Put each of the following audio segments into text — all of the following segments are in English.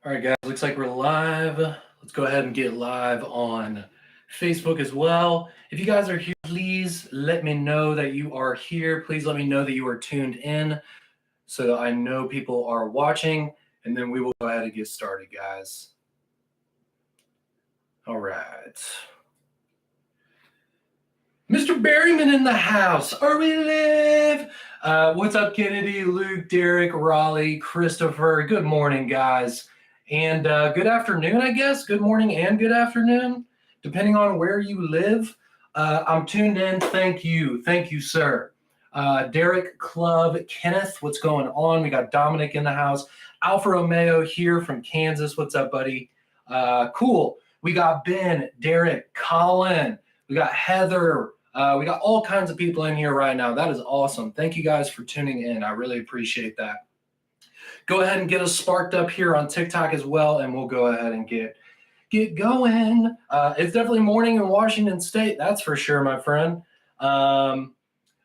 All right, guys, looks like we're live. Let's go ahead and get live on Facebook as well. If you guys are here, please let me know that you are here. Please let me know that you are tuned in so that I know people are watching, and then we will go ahead and get started, guys. All right. Mr. Berryman in the house. Are we live? What's up, Kennedy, Luke, Derek, Raleigh, Christopher? Good morning, guys. And good afternoon, I guess. Good morning and good afternoon, depending on where you live. I'm tuned in. Thank you. Thank you, sir. Derek, Club, Kenneth, what's going on? We got Dominic in the house. Alfa Romeo here from Kansas. What's up, buddy? Cool. We got Ben, Derek, Colin. We got Heather. We got all kinds of people in here right now. That is awesome. Thank you guys for tuning in. I really appreciate that. Go ahead and get us sparked up here on TikTok as well, and we'll go ahead and get going. It's definitely morning in Washington State, that's for sure, my friend. All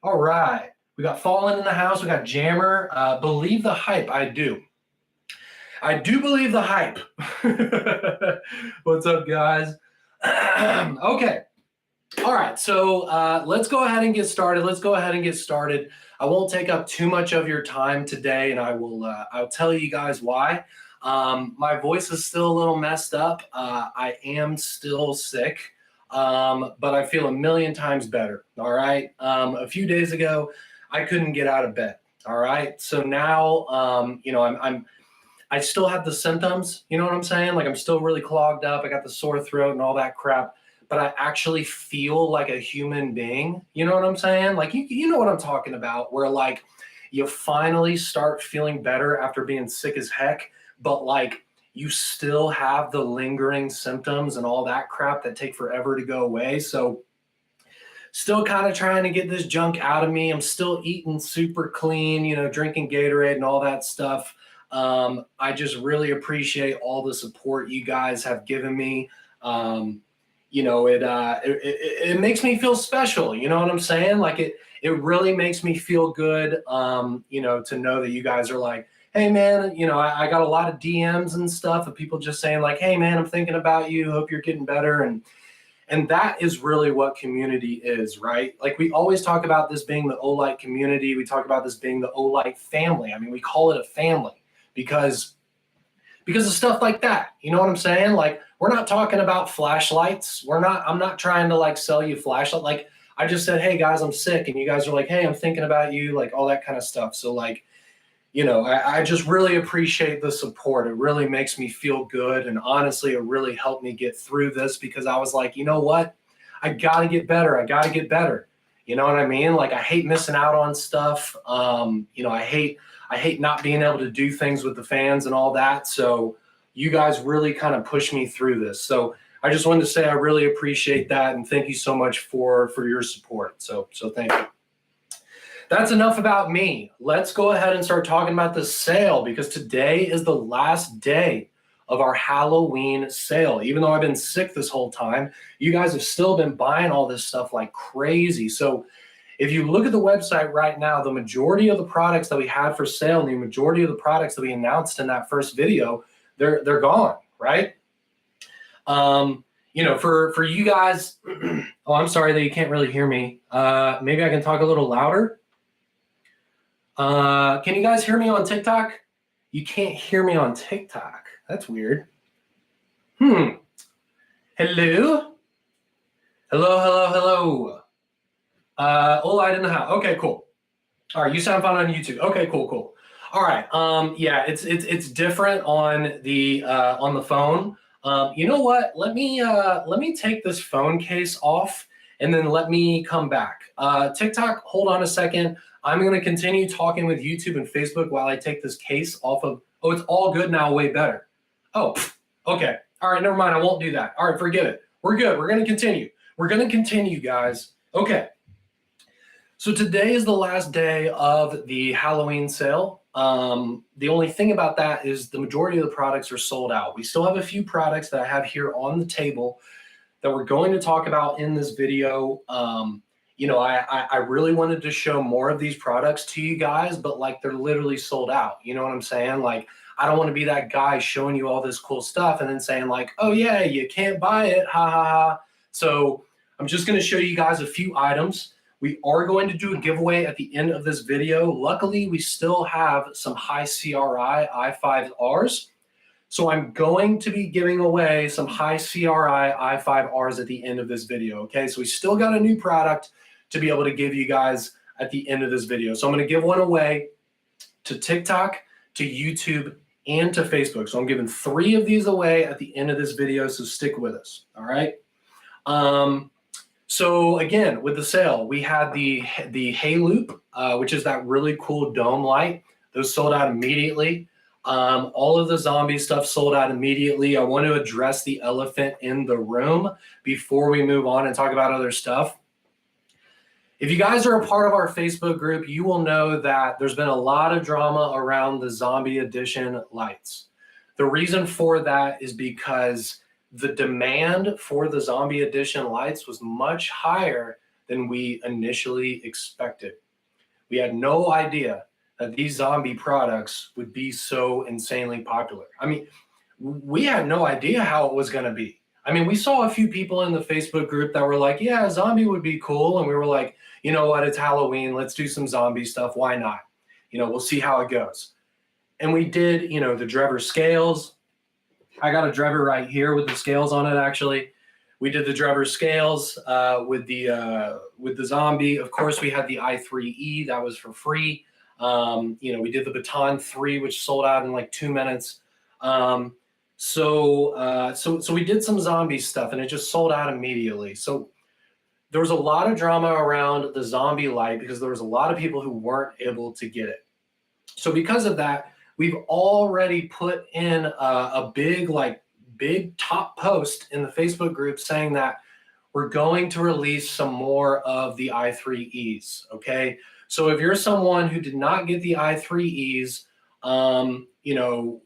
right. We got Fallen in the house. We got Jammer. Believe the hype. I do. I do believe the hype. What's up, guys? Okay. All right, so let's go ahead and get started. I won't take up too much of your time today, and I'll tell you guys why. My voice is still a little messed up. I am still sick, but I feel a million times better. All right. A few days ago, I couldn't get out of bed. All right. So now, I still have the symptoms. You know what I'm saying? Like I'm still really clogged up. I got the sore throat and all that crap. But I actually feel like a human being. You know what I'm saying? Like, you know what I'm talking about, where like you finally start feeling better after being sick as heck, but like you still have the lingering symptoms and all that crap that take forever to go away. So still kind of trying to get this junk out of me. I'm still eating super clean, drinking Gatorade and all that stuff. I just really appreciate all the support you guys have given me. It makes me feel special. You know what I'm saying? Like it really makes me feel good, to know that you guys are like, hey man, I got a lot of DMs and stuff of people just saying like, hey man, I'm thinking about you. Hope you're getting better. And that is really what community is, right? Like we always talk about this being the Olight community. We talk about this being the Olight family. I mean, we call it a family because of stuff like that. You know what I'm saying? Like, we're not talking about flashlights. I'm not trying to like sell you flashlight. Like I just said, hey guys, I'm sick. And you guys are like, hey, I'm thinking about you, like all that kind of stuff. So like, I just really appreciate the support. It really makes me feel good. And honestly, it really helped me get through this because I was like, you know what? I got to get better. You know what I mean? Like I hate missing out on stuff. I hate not being able to do things with the fans and all that. So you guys really kind of pushed me through this. So I just wanted to say I really appreciate that. And thank you so much for your support. So thank you. That's enough about me. Let's go ahead and start talking about the sale because today is the last day of our Halloween sale. Even though I've been sick this whole time, you guys have still been buying all this stuff like crazy. So if you look at the website right now, the majority of the products that we had for sale and the majority of the products that we announced in that first video, they're gone, right? For you guys, oh, I'm sorry that you can't really hear me. Maybe I can talk a little louder. Can you guys hear me on TikTok? You can't hear me on TikTok. That's weird. Hello? Hello. Olight in the house. Okay, cool. All right, you sound fine on YouTube. Okay, cool. All right. Yeah, it's different on the phone. You know what? Let me take this phone case off and then let me come back. TikTok, hold on a second. I'm going to continue talking with YouTube and Facebook while I take this case off of. Oh, it's all good now. Way better. Oh, okay. All right, never mind. I won't do that. All right, forget it. We're good. We're going to continue, guys. Okay. So today is the last day of the Halloween sale. The only thing about that is the majority of the products are sold out. We still have a few products that I have here on the table that we're going to talk about in this video. you know, I really wanted to show more of these products to you guys, but like they're literally sold out. You know what I'm saying? Like, I don't want to be that guy showing you all this cool stuff and then saying like, oh yeah, you can't buy it, ha ha ha. So I'm just going to show you guys a few items. We are going to do a giveaway at the end of this video. Luckily, we still have some high CRI i5Rs. So I'm going to be giving away some high CRI i5Rs at the end of this video, okay? So we still got a new product to be able to give you guys at the end of this video. So I'm gonna give one away to TikTok, to YouTube, and to Facebook. So I'm giving 3 of these away at the end of this video, so stick with us, all right? So again, with the sale, we had the Hey Loop, which is that really cool dome light. Those sold out immediately. All of the zombie stuff sold out immediately. I want to address the elephant in the room before we move on and talk about other stuff. If you guys are a part of our Facebook group, you will know that there's been a lot of drama around the zombie edition lights. The reason for that is because the demand for the zombie edition lights was much higher than we initially expected. We had no idea that these zombie products would be so insanely popular. I mean, we had no idea how it was going to be. I mean, we saw a few people in the Facebook group that were like, yeah, zombie would be cool. And we were like, you know what, it's Halloween. Let's do some zombie stuff. Why not? You know, we'll see how it goes. And we did, you know, the Drever scales. I got a Drever right here with the scales on it, actually. We did the Drever scales with the zombie. Of course, we had the i3E. That was for free. You know, we did the Baton 3, which sold out in like 2 minutes. So we did some zombie stuff and it just sold out immediately. So there was a lot of drama around the zombie light because there was a lot of people who weren't able to get it. So because of that, we've already put in a big top post in the Facebook group saying that we're going to release some more of the i3Es, okay? So if you're someone who did not get the i3Es, you know,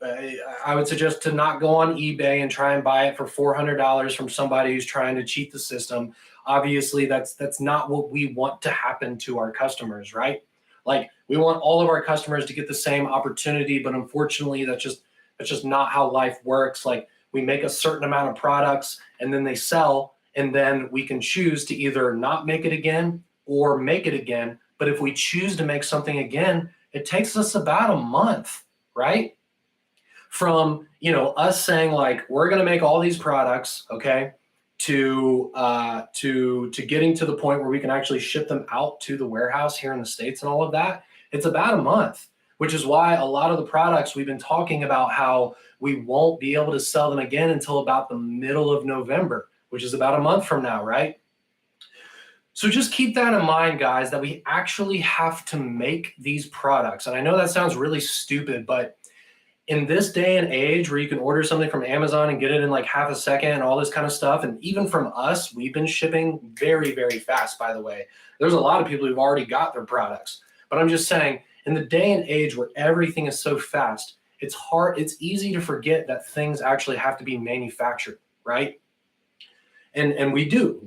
I would suggest to not go on eBay and try and buy it for $400 from somebody who's trying to cheat the system. Obviously, that's not what we want to happen to our customers, right? Like, we want all of our customers to get the same opportunity, but unfortunately, that's just not how life works. Like, we make a certain amount of products and then they sell, and then we can choose to either not make it again or make it again. But if we choose to make something again, it takes us about a month, right? From, you know, us saying like, we're going to make all these products, okay, to getting to the point where we can actually ship them out to the warehouse here in the States and all of that. It's about a month, which is why a lot of the products we've been talking about how we won't be able to sell them again until about the middle of November, which is about a month from now, right? So just keep that in mind, guys, that we actually have to make these products. And I know that sounds really stupid, but in this day and age where you can order something from Amazon and get it in like half a second and all this kind of stuff, and even from us, we've been shipping very, very fast, by the way. There's a lot of people who've already got their products. But I'm just saying, in the day and age where everything is so fast, it's easy to forget that things actually have to be manufactured, right? And we do.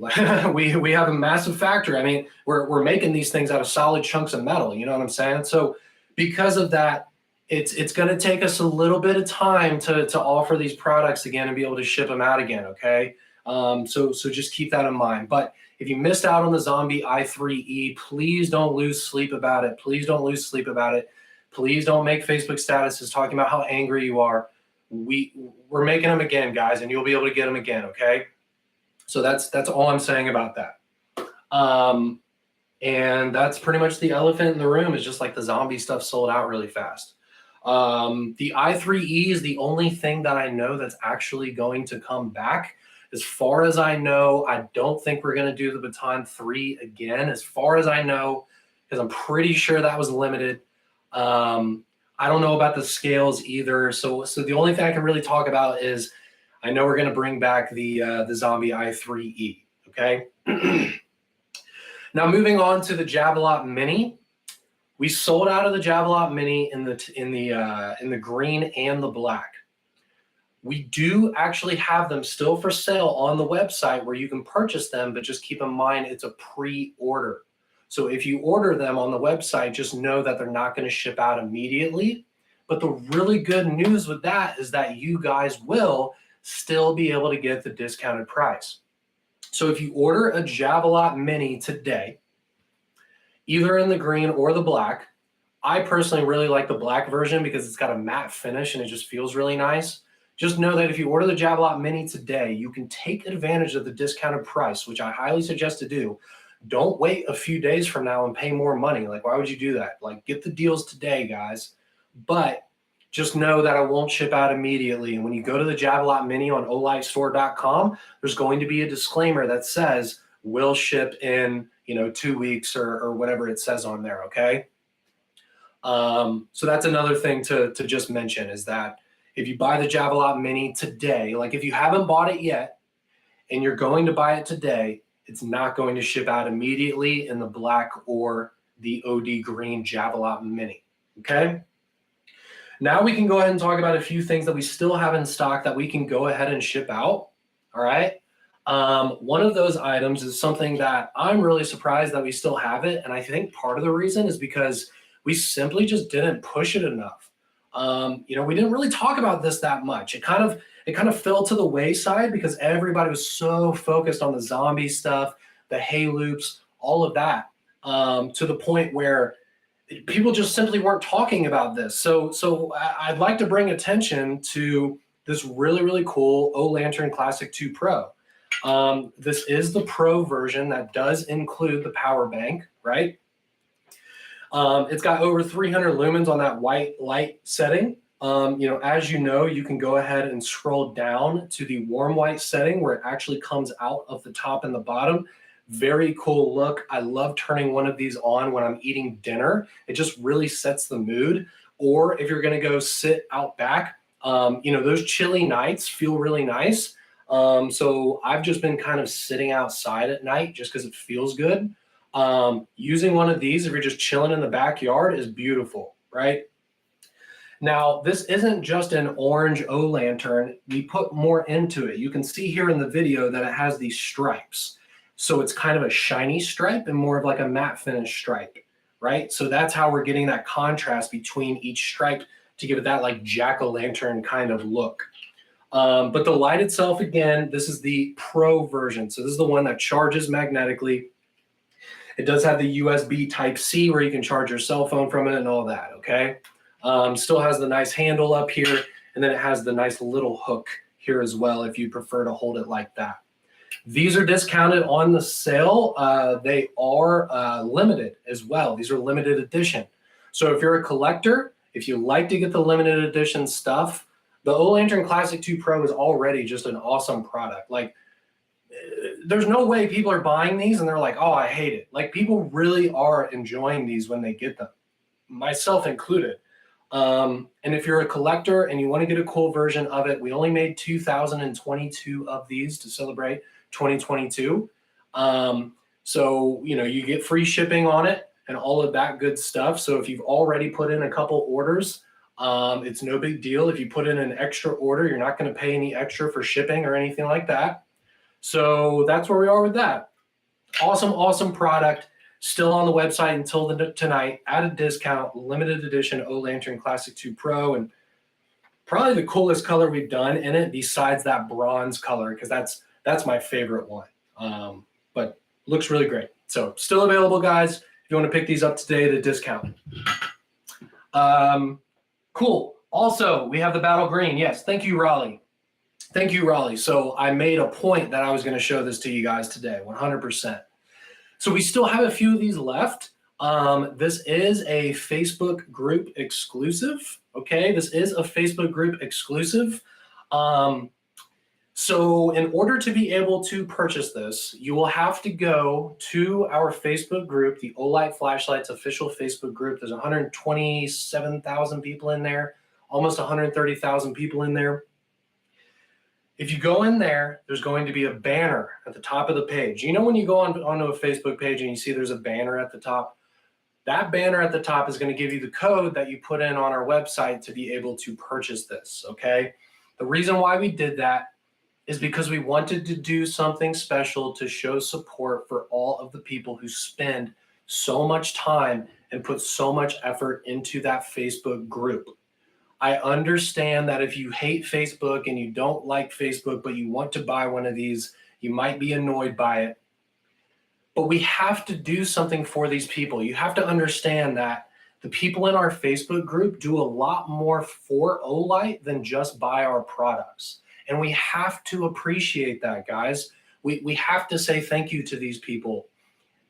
we have a massive factory. I mean, we're making these things out of solid chunks of metal, you know what I'm saying? So because of that, it's going to take us a little bit of time to offer these products again and be able to ship them out again, okay? So just keep that in mind. But if you missed out on the Zombie i3E, please don't lose sleep about it. Please don't lose sleep about it. Please don't make Facebook statuses talking about how angry you are. We're making them again, guys, and you'll be able to get them again, okay? So that's all I'm saying about that. And that's pretty much the elephant in the room, is just like the zombie stuff sold out really fast. The i3E is the only thing that I know that's actually going to come back. As far as I know, I don't think we're going to do the Baton 3 again, as far as I know, because I'm pretty sure that was limited. I don't know about the scales either. So the only thing I can really talk about is I know we're going to bring back the Zombie i3E, okay? Now moving on to the Javelot Mini. We sold out of the Javelot Mini in the green and the black. We do actually have them still for sale on the website where you can purchase them, but just keep in mind it's a pre-order. So if you order them on the website, just know that they're not going to ship out immediately. But the really good news with that is that you guys will still be able to get the discounted price. So if you order a Javelot Mini today, either in the green or the black, I personally really like the black version because it's got a matte finish and it just feels really nice. Just know that if you order the Javelot Mini today, you can take advantage of the discounted price, which I highly suggest to do. Don't wait a few days from now and pay more money. Like, why would you do that? Like, get the deals today, guys. But just know that I won't ship out immediately. And when you go to the Javelot Mini on olightstore.com, there's going to be a disclaimer that says, will ship in, 2 weeks or whatever it says on there, okay? So that's another thing to just mention is that if you buy the Javelot Mini today, like if you haven't bought it yet and you're going to buy it today, it's not going to ship out immediately in the black or the OD green Javelot Mini, okay? Now we can go ahead and talk about a few things that we still have in stock that we can go ahead and ship out, all right? One of those items is something that I'm really surprised that we still have it, and I think part of the reason is because we simply just didn't push it enough. We didn't really talk about this that much. It kind of fell to the wayside because everybody was so focused on the zombie stuff, the hay loops, all of that, to the point where people just simply weren't talking about this. So I'd like to bring attention to this really, really cool O-Lantern Classic 2 Pro. This is the Pro version that does include the power bank, right? It's got over 300 lumens on that white light setting. As you know, you can go ahead and scroll down to the warm white setting where it actually comes out of the top and the bottom. Very cool look. I love turning one of these on when I'm eating dinner. It just really sets the mood. Or if you're going to go sit out back, those chilly nights feel really nice. So I've just been kind of sitting outside at night just because it feels good. Using one of these, if you're just chilling in the backyard, is beautiful, right? Now, this isn't just an orange O-lantern. We put more into it. You can see here in the video that it has these stripes. So it's kind of a shiny stripe and more of like a matte finish stripe, right? So that's how we're getting that contrast between each stripe to give it that like jack-o'-lantern kind of look. But the light itself, again, this is the Pro version. So this is the one that charges magnetically. It does have the USB Type-C where you can charge your cell phone from it and all that, okay? Still has the nice handle up here, and then it has the nice little hook here as well if you prefer to hold it like that. These are discounted on the sale. They are limited as well. These are limited edition. So if you're a collector, if you like to get the limited edition stuff, the O-Lantern Classic 2 Pro is already just an awesome product. Like, there's no way people are buying these and they're like, oh, I hate it. Like, people really are enjoying these when they get them, myself included. And if you're a collector and you want to get a cool version of it, we only made 2,022 of these to celebrate 2022. So, you get free shipping on it and all of that good stuff. So if you've already put in a couple orders, it's no big deal. If you put in an extra order, you're not going to pay any extra for shipping or anything like that. So that's where we are with that. Awesome, awesome product. Still on the website until tonight at a discount, limited edition O-Lantern Classic 2 Pro, and probably the coolest color we've done in it besides that bronze color, because that's my favorite one. But looks really great. So still available, guys. If you want to pick these up today at a discount. Cool. Also, we have the Battle Green. Yes, thank you, Raleigh. Thank you, Raleigh. So I made a point that I was going to show this to you guys today, 100%. So we still have a few of these left. This is a Facebook group exclusive. Okay, this is a Facebook group exclusive. So in order to be able to purchase this, you will have to go to our Facebook group, the Olight Flashlights official Facebook group. There's 127,000 people in there, almost 130,000 people in there. If you go in there, there's going to be a banner at the top of the page. You know when you go onto a Facebook page and you see there's a banner at the top? That banner at the top is going to give you the code that you put in on our website to be able to purchase this, okay? The reason why we did that is because we wanted to do something special to show support for all of the people who spend so much time and put so much effort into that Facebook group. I understand that if you hate Facebook and you don't like Facebook, but you want to buy one of these, you might be annoyed by it. But we have to do something for these people. You have to understand that the people in our Facebook group do a lot more for Olight than just buy our products. And we have to appreciate that, guys. We have to say thank you to these people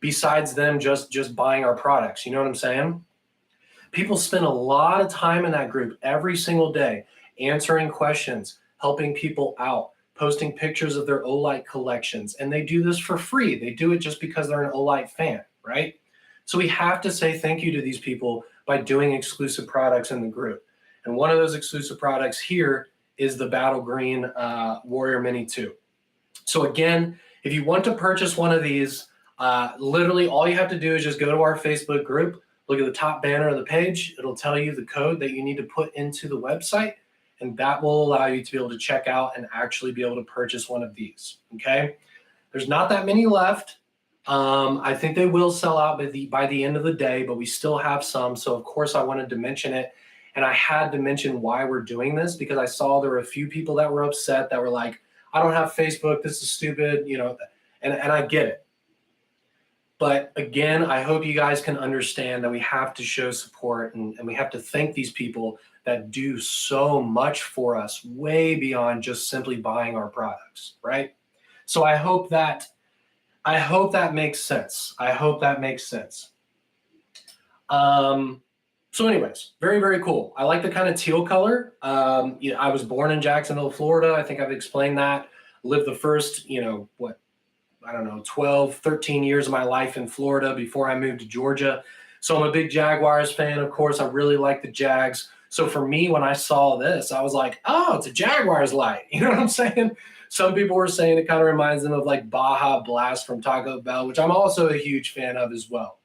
besides them just buying our products. You know what I'm saying? People spend a lot of time in that group every single day, answering questions, helping people out, posting pictures of their Olight collections. And they do this for free. They do it just because they're an Olight fan, right? So we have to say thank you to these people by doing exclusive products in the group. And one of those exclusive products here is the Battle Green Warrior Mini 2. So again, if you want to purchase one of these, literally all you have to do is just go to our Facebook group, look at the top banner of the page. It'll tell you the code that you need to put into the website, and that will allow you to be able to check out and actually be able to purchase one of these, okay? There's not that many left. I think they will sell out by the end of the day, but we still have some. So of course I wanted to mention it. And I had to mention why we're doing this because I saw there were a few people that were upset that were like, I don't have Facebook, this is stupid, you know, and I get it. But again, I hope you guys can understand that we have to show support and we have to thank these people that do so much for us, way beyond just simply buying our products, right? So I hope that makes sense. I hope that makes sense. So anyways, very, very cool. I like the kind of teal color. You know, I was born in Jacksonville, Florida. I think I've explained that. Lived the first, 12, 13 years of my life in Florida before I moved to Georgia. So I'm a big Jaguars fan, of course. I really like the Jags. So for me, when I saw this, I was like, oh, it's a Jaguars light. You know what I'm saying? Some people were saying it kind of reminds them of like Baja Blast from Taco Bell, which I'm also a huge fan of as well.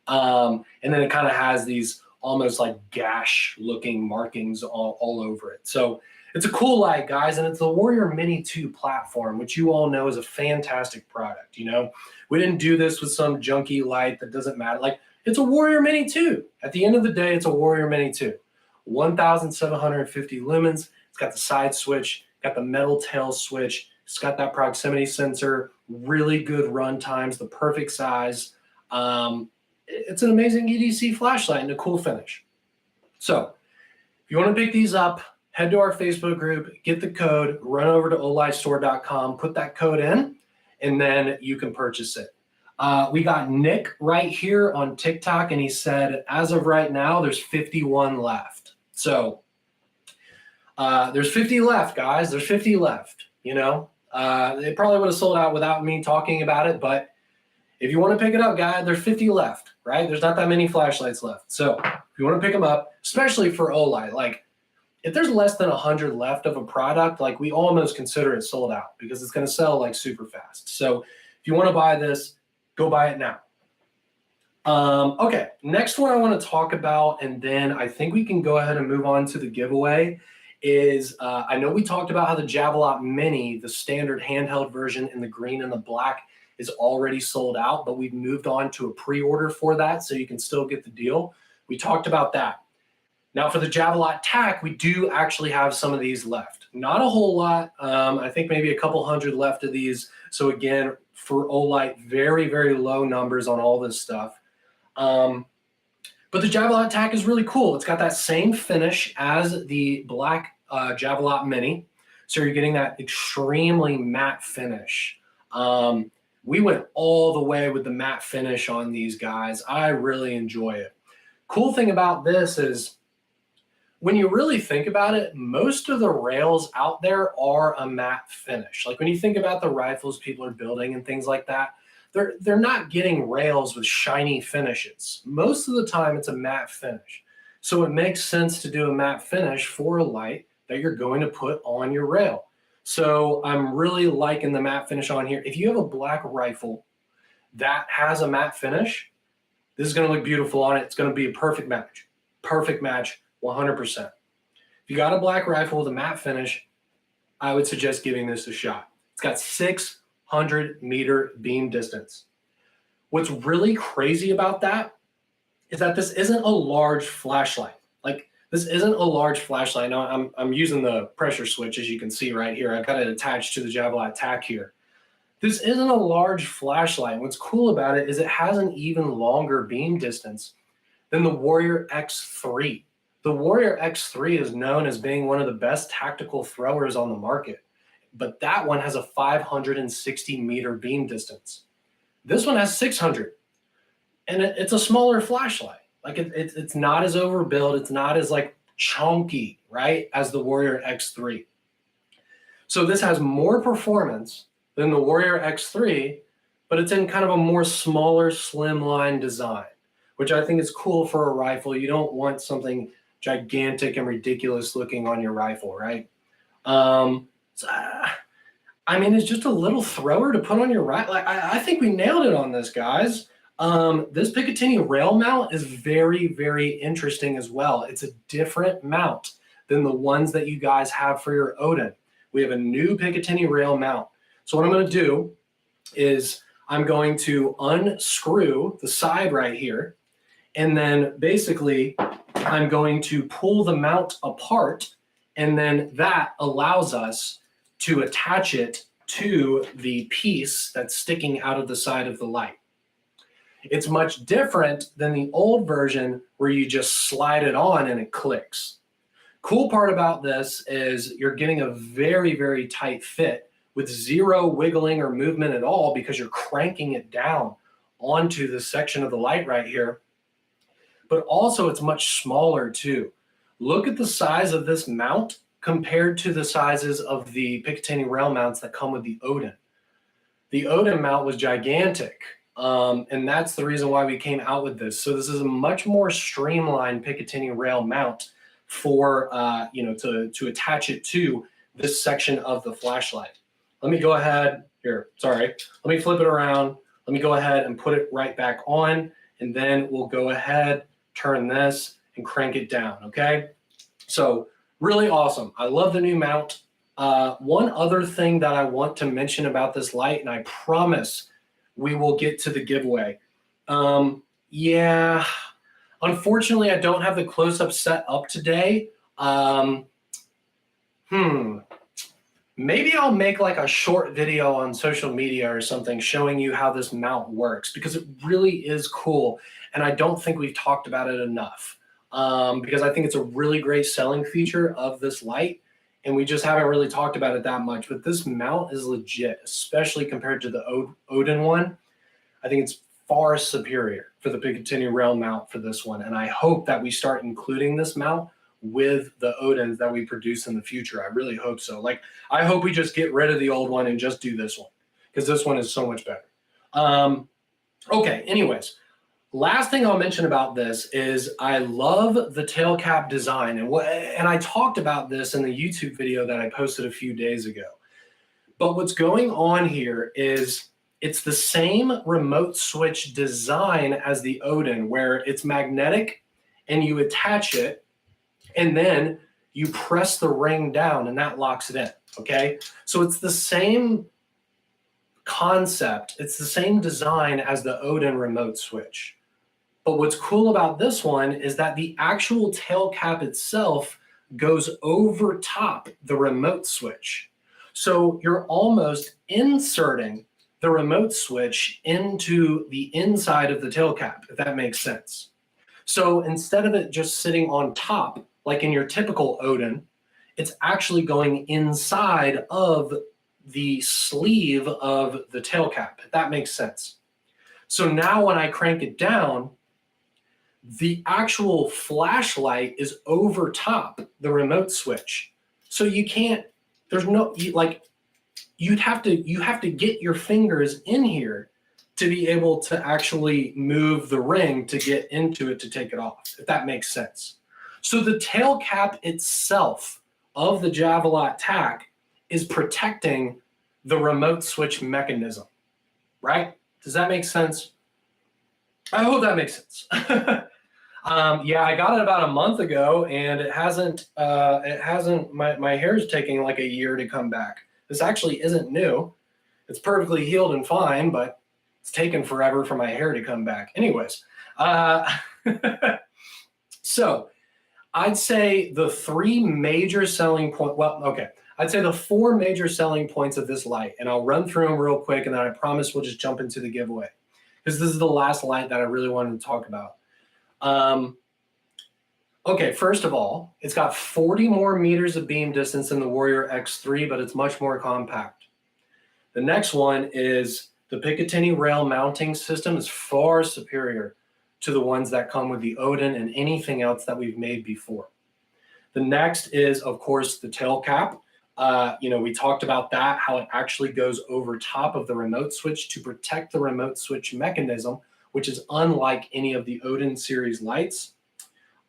And then it kind of has these almost like gash looking markings all over it. So it's a cool light, guys, and it's the Warrior Mini 2 platform, which you all know is a fantastic product. You know, we didn't do this with some junky light that doesn't matter. Like, it's a Warrior Mini 2. At the end of the day, it's a Warrior Mini 2. 1,750 lumens. It's got the side switch, got the metal tail switch. It's got that proximity sensor, really good run times, the perfect size. It's an amazing EDC flashlight and a cool finish. So if you want to pick these up, head to our Facebook group, get the code, run over to olightstore.com, put that code in, and then you can purchase it. We got Nick right here on TikTok, and he said, as of right now, there's 51 left. So there's 50 left, guys. There's 50 left, you know. They probably would have sold out without me talking about it, but if you want to pick it up, guys, there's 50 left, right? There's not that many flashlights left. So if you want to pick them up, especially for Olight, like if there's less than 100 left of a product, like we almost consider it sold out because it's going to sell like super fast. So if you want to buy this, go buy it now. Okay, next one I want to talk about, and then I think we can go ahead and move on to the giveaway, is I know we talked about how the Javelot Mini, the standard handheld version in the green and the black, is already sold out, but we've moved on to a pre-order for that, so you can still get the deal. We talked about that. Now for the Javelot TAC, we do actually have some of these left. Not a whole lot. I think maybe a couple hundred left of these. So again, for Olight, very, very low numbers on all this stuff. But the Javelot TAC is really cool. It's got that same finish as the black Javelot Mini. So you're getting that extremely matte finish. We went all the way with the matte finish on these guys. I really enjoy it. Cool thing about this is when you really think about it, most of the rails out there are a matte finish. Like when you think about the rifles people are building and things like that, they're not getting rails with shiny finishes. Most of the time it's a matte finish. So it makes sense to do a matte finish for a light that you're going to put on your rail. So I'm really liking the matte finish on here. If you have a black rifle that has a matte finish, this is going to look beautiful on it. It's going to be a perfect match. Perfect match, 100%. If you got a black rifle with a matte finish, I would suggest giving this a shot. It's got 600-meter beam distance. What's really crazy about that is that this isn't a large flashlight. Like, this isn't a large flashlight. Now, I'm using the pressure switch, as you can see right here. I've got it attached to the Javelot tack here. This isn't a large flashlight. What's cool about it is it has an even longer beam distance than the Warrior X3. The Warrior X3 is known as being one of the best tactical throwers on the market, but that one has a 560-meter beam distance. This one has 600, and it's a smaller flashlight. Like it's not as overbuilt, it's not as like chunky, right, as the Warrior X3. So this has more performance than the Warrior X3, but it's in kind of a more smaller, slimline design, which I think is cool for a rifle. You don't want something gigantic and ridiculous looking on your rifle, right? So, I mean, it's just a little thrower to put on your rifle. Like, I think we nailed it on this, guys. This Picatinny rail mount is very, very interesting as well. It's a different mount than the ones that you guys have for your Odin. We have a new Picatinny rail mount. So what I'm going to do is I'm going to unscrew the side right here, and then basically I'm going to pull the mount apart, and then that allows us to attach it to the piece that's sticking out of the side of the light. It's much different than the old version where you just slide it on and it clicks. Cool part about this is you're getting a very, very tight fit with zero wiggling or movement at all because you're cranking it down onto the section of the light right here. But also it's much smaller too. Look at the size of this mount compared to the sizes of the Picatinny rail mounts that come with the Odin. The Odin mount was gigantic, and that's the reason why we came out with this. So this is a much more streamlined Picatinny rail mount for, to attach it to this section of the flashlight. Let me go ahead here. Sorry. Let me flip it around. Let me go ahead and put it right back on, and then we'll go ahead, turn this, and crank it down. Okay. So really awesome. I love the new mount. One other thing that I want to mention about this light, and I promise we will get to the giveaway. Yeah, unfortunately, I don't have the close-up set up today. Maybe I'll make like a short video on social media or something showing you how this mount works, because it really is cool. And I don't think we've talked about it enough, because I think it's a really great selling feature of this light. And we just haven't really talked about it that much. But this mount is legit, especially compared to the Odin one. I think it's far superior for the Picatinny rail mount for this one. And I hope that we start including this mount with the Odins that we produce in the future. I really hope so. Like, I hope we just get rid of the old one and just do this one, because this one is so much better. Okay, anyways. Last thing I'll mention about this is I love the tail cap design, and I talked about this in the YouTube video that I posted a few days ago. But what's going on here is it's the same remote switch design as the Odin, where it's magnetic and you attach it and then you press the ring down and that locks it in, okay? So it's the same concept, it's the same design as the Odin remote switch. But what's cool about this one is that the actual tail cap itself goes over top the remote switch. So you're almost inserting the remote switch into the inside of the tail cap, if that makes sense. So instead of it just sitting on top, like in your typical Odin, it's actually going inside of the sleeve of the tail cap, if that makes sense. So now when I crank it down, the actual flashlight is over top the remote switch. So you can't, there's no, like, you have to get your fingers in here to be able to actually move the ring to get into it to take it off, if that makes sense. So the tail cap itself of the Javelot tack is protecting the remote switch mechanism, right? Does that make sense? I hope that makes sense. Yeah, I got it about a month ago, and my hair's taking like a year to come back. This actually isn't new. It's perfectly healed and fine, but it's taken forever for my hair to come back. Anyways, so I'd say the three major selling point. Well, okay, I'd say the four major selling points of this light, and I'll run through them real quick, and then I promise we'll just jump into the giveaway because this is the last light that I really wanted to talk about. Okay, first of all, it's got 40 more meters of beam distance than the Warrior X3, but it's much more compact. The next one is the Picatinny rail mounting system is far superior to the ones that come with the Odin and anything else that we've made before. The next is, of course, the tail cap. We talked about that, how it actually goes over top of the remote switch to protect the remote switch mechanism, which is unlike any of the Odin series lights.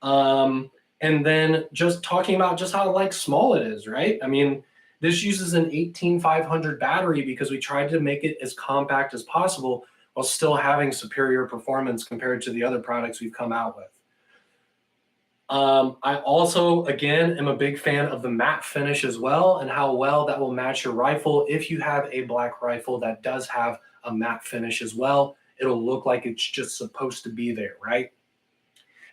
And then just talking about just how like small it is, right? I mean, this uses an 18500 battery because we tried to make it as compact as possible while still having superior performance compared to the other products we've come out with. I also, again, am a big fan of the matte finish as well and how well that will match your rifle. If you have a black rifle that does have a matte finish as well, it'll look like it's just supposed to be there, right?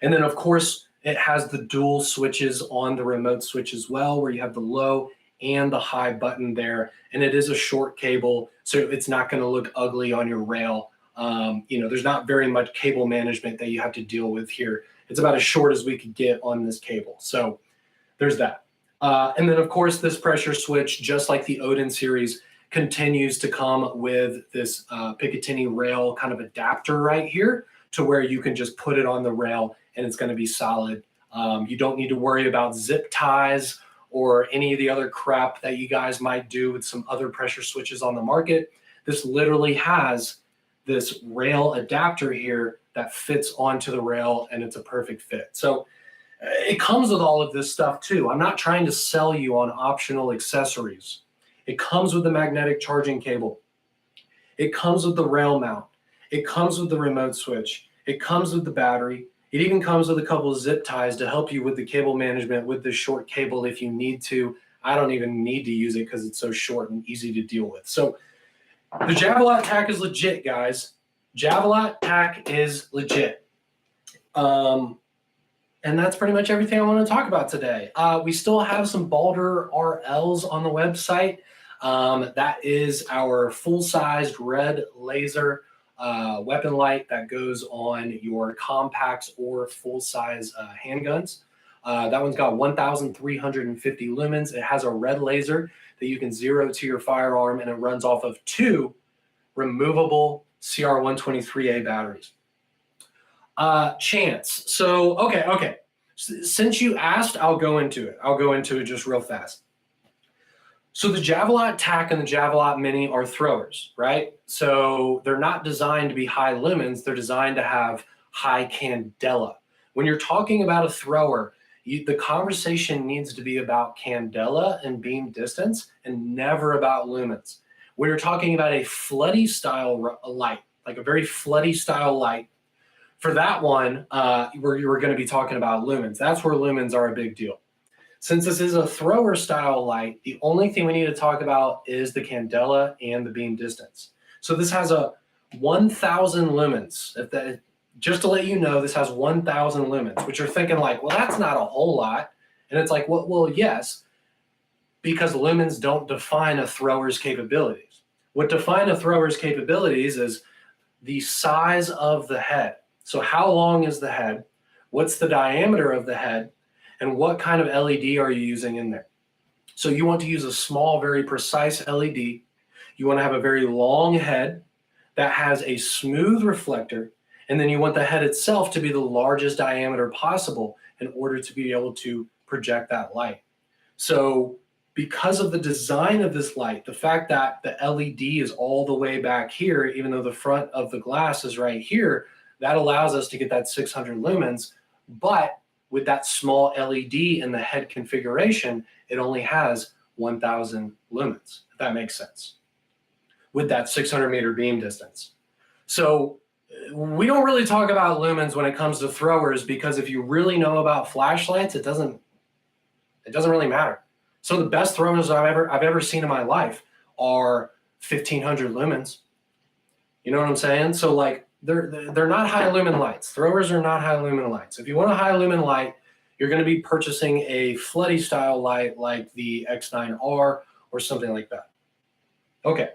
And then, of course, it has the dual switches on the remote switch as well, where you have the low and the high button there. And it is a short cable, so it's not going to look ugly on your rail. There's not very much cable management that you have to deal with here. It's about as short as we could get on this cable. So there's that. And then, of course, this pressure switch, just like the Odin series, continues to come with this Picatinny rail kind of adapter right here to where you can just put it on the rail and it's going to be solid. You don't need to worry about zip ties or any of the other crap that you guys might do with some other pressure switches on the market. This literally has this rail adapter here that fits onto the rail, and it's a perfect fit. So it comes with all of this stuff too. I'm not trying to sell you on optional accessories. It comes with the magnetic charging cable. It comes with the rail mount. It comes with the remote switch. It comes with the battery. It even comes with a couple of zip ties to help you with the cable management with the short cable if you need to. I don't even need to use it because it's so short and easy to deal with. So the Javelot tack is legit, guys. Javelot tack is legit. And that's pretty much everything I want to talk about today. We still have some Balder RLs on the website. That is our full-sized red laser weapon light that goes on your compacts or full-size handguns. That one's got 1,350 lumens. It has a red laser that you can zero to your firearm, and it runs off of 2 removable CR123A batteries. Chance. So, okay. Since you asked, I'll go into it just real fast. So the Javelot tack and the Javelot Mini are throwers, right? So they're not designed to be high lumens. They're designed to have high candela. When you're talking about a thrower, the conversation needs to be about candela and beam distance and never about lumens. When you're talking about a floody style light, like a very floody style light, for that one, we're going to be talking about lumens. That's where lumens are a big deal. Since this is a thrower style light, the only thing we need to talk about is the candela and the beam distance. So this has a 1,000 lumens. Just to let you know, this has 1,000 lumens, which you're thinking like, well, that's not a whole lot. And it's like, well, yes, because lumens don't define a thrower's capabilities. What define a thrower's capabilities is the size of the head. So how long is the head? What's the diameter of the head? And what kind of LED are you using in there? So you want to use a small, very precise LED. You want to have a very long head that has a smooth reflector. And then you want the head itself to be the largest diameter possible in order to be able to project that light. So because of the design of this light, the fact that the LED is all the way back here, even though the front of the glass is right here, that allows us to get that 600 lumens. But with that small LED in the head configuration, it only has 1,000 lumens, if that makes sense, with that 600 meter beam distance. So we don't really talk about lumens when it comes to throwers, because if you really know about flashlights, it doesn't really matter. Some of the best throwers I've ever seen in my life are 1500 lumens. You know what I'm saying? So like they're not high lumen lights. Throwers are not high lumen lights. If you want a high lumen light, you're going to be purchasing a floody style light like the X9R or something like that. Okay.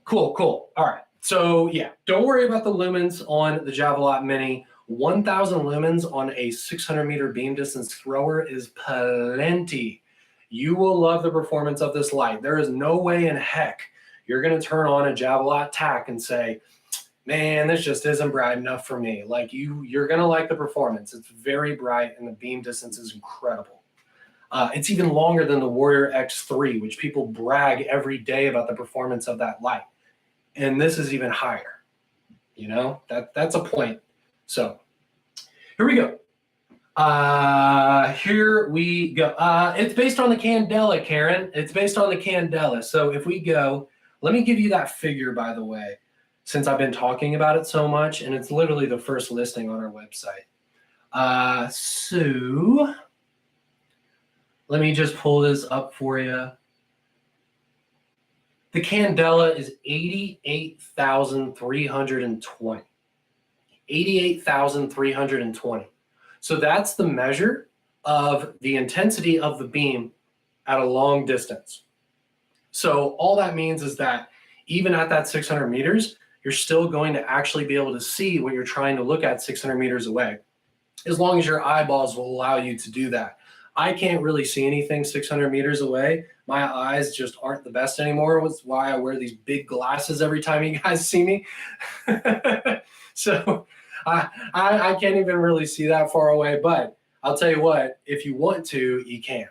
Cool. All right. So yeah, don't worry about the lumens on the Javelot Mini. 1000 lumens on a 600 meter beam distance thrower is plenty. You will love the performance of this light. There is no way in heck you're going to turn on a Javelot tack and say, man, this just isn't bright enough for me. Like you're going to like the performance. It's very bright and the beam distance is incredible. It's even longer than the Warrior X3, which people brag every day about the performance of that light. And this is even higher. You know, that's a point. So here we go. It's based on the candela, Karen. It's based on the candela. So if we go, let me give you that figure, by the way, since I've been talking about it so much, and it's literally the first listing on our website. So let me just pull this up for you. The candela is 88,320. 88,320. So that's the measure of the intensity of the beam at a long distance. So all that means is that even at that 600 meters, you're still going to actually be able to see what you're trying to look at 600 meters away, as long as your eyeballs will allow you to do that. I can't really see anything 600 meters away. My eyes just aren't the best anymore. That's why I wear these big glasses every time you guys see me. So I can't even really see that far away, but I'll tell you what, if you want to, you can.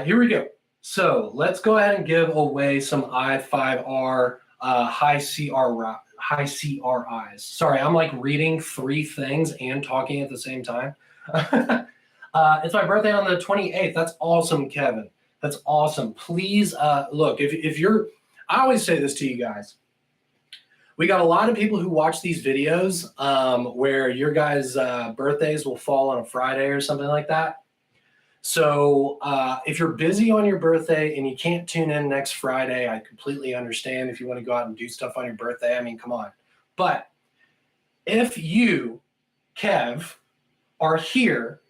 Here we go. So let's go ahead and give away some i5R high CRIs. Sorry, I'm like reading three things and talking at the same time. It's my birthday on the 28th. That's awesome, Kevin. That's awesome. Please look, if you're, I always say this to you guys. We got a lot of people who watch these videos where your guys' birthdays will fall on a Friday or something like that. So if you're busy on your birthday and you can't tune in next Friday, I completely understand if you want to go out and do stuff on your birthday. I mean, come on. But if you, Kev, are here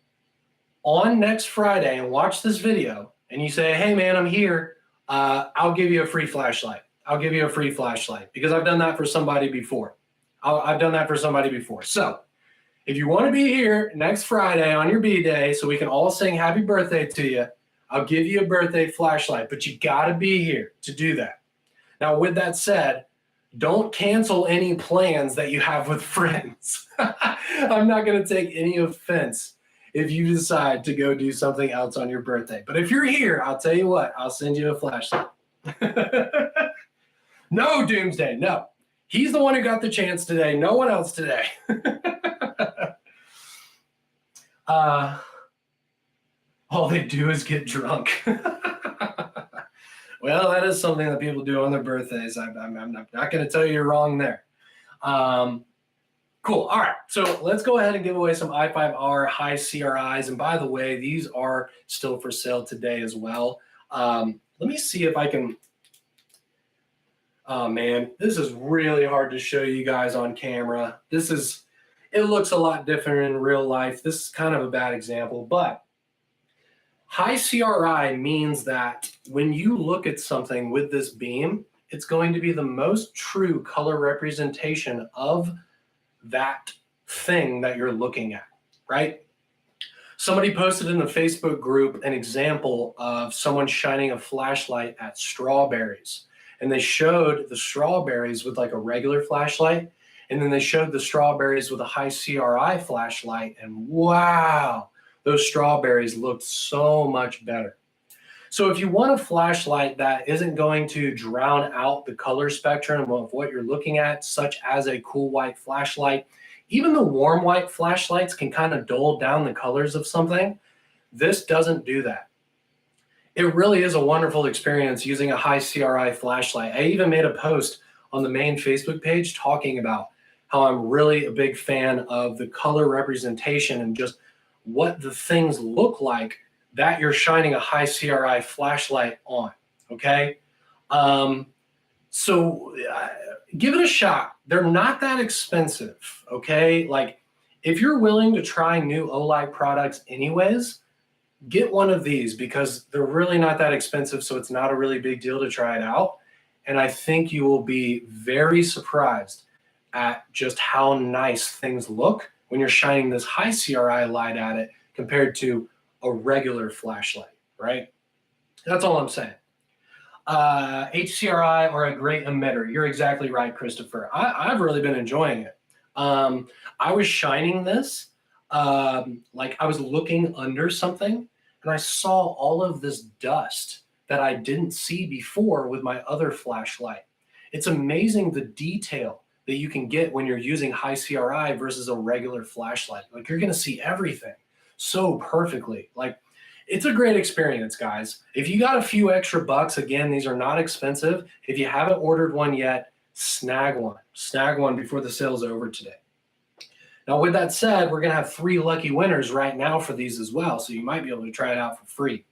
on next Friday and watch this video and you say, hey man, I'm here, I'll give you a free flashlight. I'll give you a free flashlight because I've done that for somebody before. I've done that for somebody before. So if you want to be here next Friday on your B-Day so we can all sing happy birthday to you, I'll give you a birthday flashlight, but you got to be here to do that. Now, with that said, don't cancel any plans that you have with friends. I'm not going to take any offense if you decide to go do something else on your birthday. But if you're here, I'll tell you what, I'll send you a flashlight. No, Doomsday, no. He's the one who got the chance today. No one else today. All they do is get drunk. Well, that is something that people do on their birthdays. I'm not going to tell you you're wrong there. Cool. All right. So let's go ahead and give away some i5R high CRIs. And by the way, these are still for sale today as well. Let me see if I can. Oh man, this is really hard to show you guys on camera. It looks a lot different in real life. This is kind of a bad example, but high CRI means that when you look at something with this beam, it's going to be the most true color representation of that thing that you're looking at, right? Somebody posted in the Facebook group an example of someone shining a flashlight at strawberries. And they showed the strawberries with like a regular flashlight. And then they showed the strawberries with a high CRI flashlight. And wow, those strawberries looked so much better. So if you want a flashlight that isn't going to drown out the color spectrum of what you're looking at, such as a cool white flashlight, even the warm white flashlights can kind of dull down the colors of something. This doesn't do that. It really is a wonderful experience using a high CRI flashlight. I even made a post on the main Facebook page talking about how I'm really a big fan of the color representation and just what the things look like that you're shining a high CRI flashlight on, okay? So give it a shot. They're not that expensive, okay? Like, if you're willing to try new Olight products anyways, get one of these because they're really not that expensive, so it's not a really big deal to try it out. And I think you will be very surprised at just how nice things look when you're shining this high CRI light at it compared to a regular flashlight, right? That's all I'm saying. HCRI are a great emitter. You're exactly right, Christopher. I've really been enjoying it. I was shining this, like I was looking under something, and I saw all of this dust that I didn't see before with my other flashlight. It's amazing the detail that you can get when you're using high CRI versus a regular flashlight. Like, you're gonna see everything so perfectly. Like, it's a great experience, guys. If you got a few extra bucks, again, these are not expensive. If you haven't ordered one yet, snag one. Snag one before the sale's over today. Now, with that said, we're gonna have 3 lucky winners right now for these as well, so you might be able to try it out for free.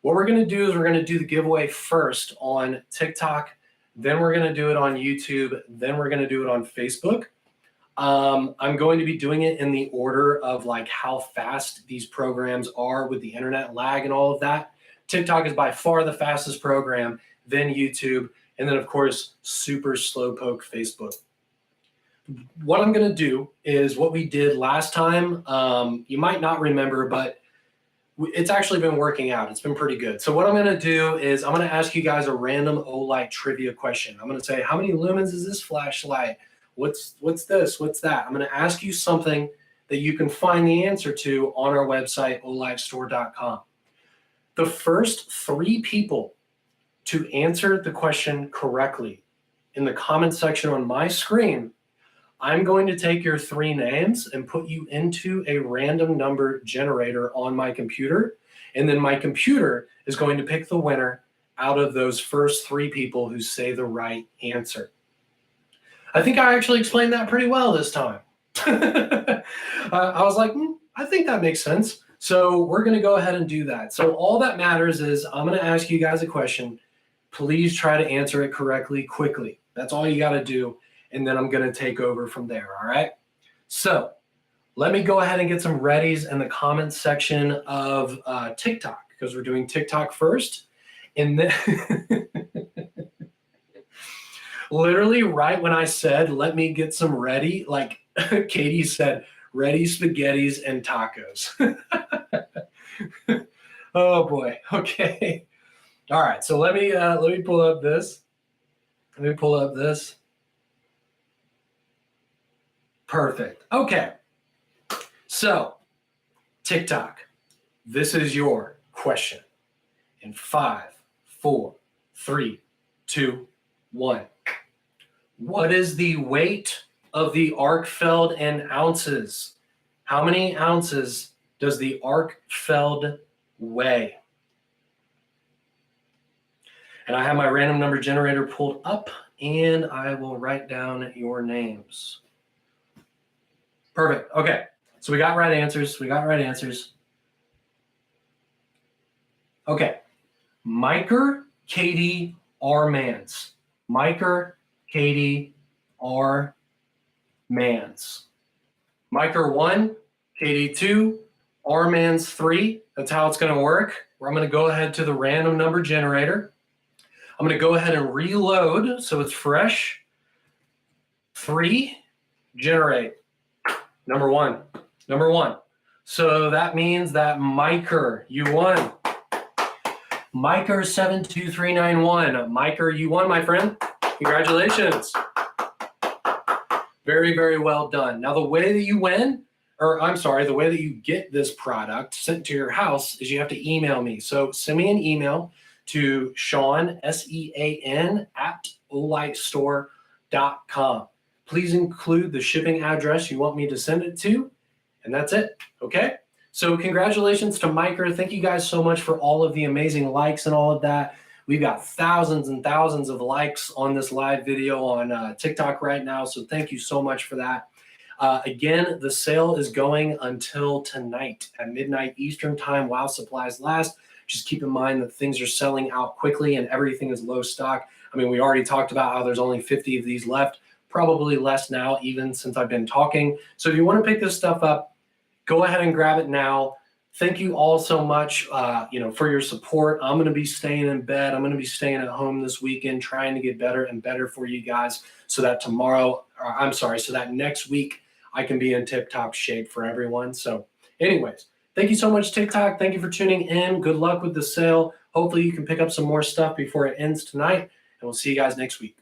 What we're gonna do is we're gonna do the giveaway first on TikTok, then we're gonna do it on YouTube, then we're gonna do it on Facebook. I'm going to be doing it in the order of like how fast these programs are with the internet lag and all of that. TikTok is by far the fastest program, then YouTube, and then of course, super slowpoke Facebook. What I'm gonna do is what we did last time. You might not remember, but it's actually been working out. It's been pretty good. So what I'm gonna do is I'm gonna ask you guys a random Olight trivia question. I'm gonna say, how many lumens is this flashlight? What's this? What's that? I'm going to ask you something that you can find the answer to on our website, olightstore.com. The first 3 people to answer the question correctly in the comment section on my screen, I'm going to take your 3 names and put you into a random number generator on my computer. And then my computer is going to pick the winner out of those first 3 people who say the right answer. I think I actually explained that pretty well this time. I was like, I think that makes sense. So we're going to go ahead and do that. So all that matters is I'm going to ask you guys a question. Please try to answer it correctly, quickly. That's all you got to do. And then I'm going to take over from there. All right. So let me go ahead and get some readies in the comments section of TikTok, because we're doing TikTok first. And then literally right when I said, let me get some ready, like Katie said, ready spaghettis and tacos. Oh boy. Okay. All right. So let me pull up this. Let me pull up this. Perfect. Okay. So TikTok, this is your question in 5, 4, 3, 2, 1. What is the weight of the Arkfeld in ounces? How many ounces does the Arkfeld weigh? And I have my random number generator pulled up, and I will write down your names. Perfect. Okay. So we got right answers. Okay. Miker, Katie, R. Mans. Miker, Katie, R. Mans. Miker 1, Katie 2, R. Mans 3. That's how it's going to work. I'm going to go ahead to the random number generator. I'm going to go ahead and reload so it's fresh. 3, generate. Number one. So that means that Miker, you won. Miker 72391. Miker, you won, my friend. Congratulations. Very, very well done. Now, the way that you win, the way that you get this product sent to your house is you have to email me. So send me an email to Sean, SEAN, @olightstore.com. Please include the shipping address you want me to send it to, and that's it, okay? So congratulations to Miker. Thank you guys so much for all of the amazing likes and all of that. We've got thousands and thousands of likes on this live video on TikTok right now. So thank you so much for that. Again, the sale is going until tonight at midnight Eastern time while supplies last. Just keep in mind that things are selling out quickly and everything is low stock. I mean, we already talked about how there's only 50 of these left, probably less now, even since I've been talking. So if you want to pick this stuff up, go ahead and grab it now. Thank you all so much, for your support. I'm going to be staying in bed. I'm going to be staying at home this weekend, trying to get better and better for you guys so that so that next week I can be in tip-top shape for everyone. So anyways, thank you so much, TikTok. Thank you for tuning in. Good luck with the sale. Hopefully you can pick up some more stuff before it ends tonight, and we'll see you guys next week.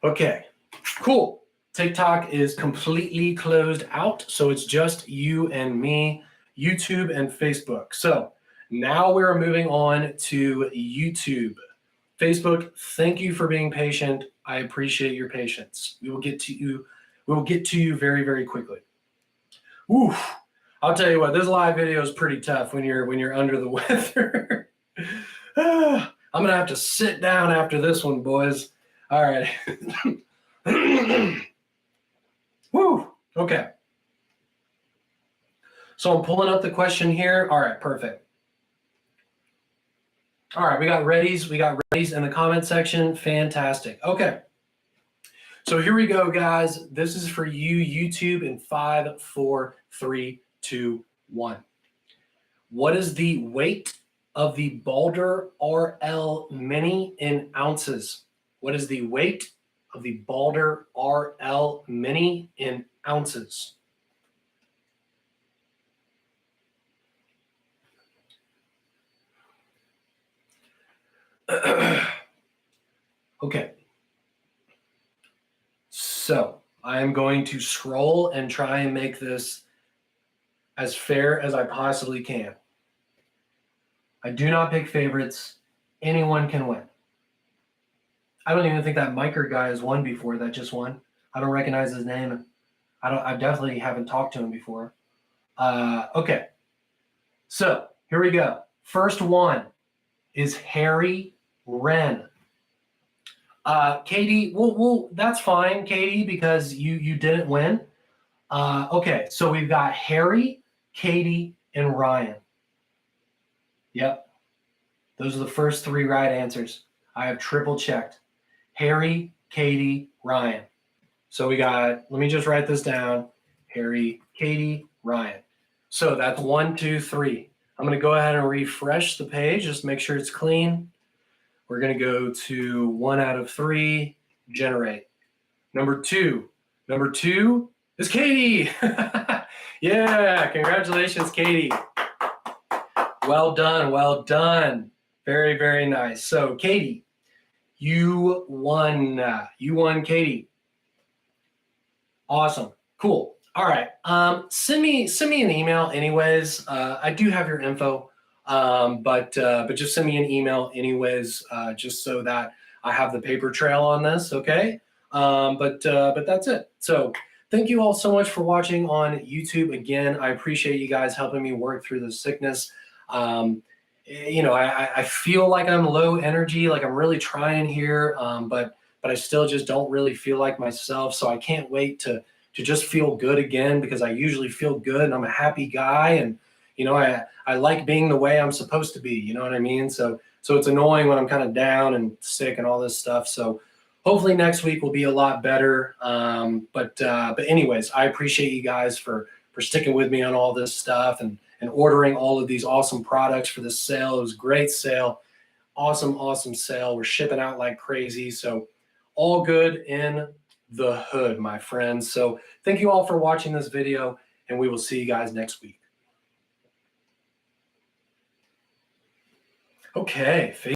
Okay, cool. TikTok is completely closed out, so it's just you and me, YouTube and Facebook. So now we're moving on to YouTube. Facebook, thank you for being patient. I appreciate your patience. We will get to you. We will get to you very, very quickly. Oof. I'll tell you what, this live video is pretty tough when you're under the weather. I'm gonna have to sit down after this one, boys. All right. Woo. Okay. So I'm pulling up the question here. All right, perfect. All right, we got readies. We got readies in the comment section. Fantastic. Okay. So here we go, guys. This is for you, YouTube, in 5, 4, 3, 2, 1. What is the weight of the Balder RL Mini in ounces? What is the weight of the Balder RL Mini in ounces? Okay. So I am going to scroll and try and make this as fair as I possibly can. I do not pick favorites. Anyone can win. I don't even think that Miker guy has won before that just won. I don't recognize his name. I definitely haven't talked to him before. Okay. So here we go. First one is Harry Wren. Katie, well, that's fine, Katie, because you didn't win. Okay, so we've got Harry, Katie, and Ryan. Yep. Those are the first 3 right answers. I have triple checked. Harry, Katie, Ryan. So we got, let me just write this down. Harry, Katie, Ryan. So that's 1, 2, 3. I'm going to go ahead and refresh the page, just make sure it's clean. We're going to go to 1 out of 3, generate. Number two is Katie. Yeah, congratulations, Katie. Well done, well done. Very, very nice. So, Katie, you won. You won, Katie. Awesome. Cool. All right. Send me an email anyways. I do have your info. But just send me an email anyways, just so that I have the paper trail on this. Okay. But that's it. So thank you all so much for watching on YouTube. Again, I appreciate you guys helping me work through this sickness. I feel like I'm low energy, like I'm really trying here. But I still just don't really feel like myself. So I can't wait to just feel good again, because I usually feel good and I'm a happy guy. And, I like being the way I'm supposed to be, you know what I mean? So it's annoying when I'm kind of down and sick and all this stuff. So hopefully next week will be a lot better. But anyways, I appreciate you guys for sticking with me on all this stuff and ordering all of these awesome products for this sale. It was a great sale. Awesome sale. We're shipping out like crazy. So all good in the hood, my friends. So thank you all for watching this video, and we will see you guys next week. Okay.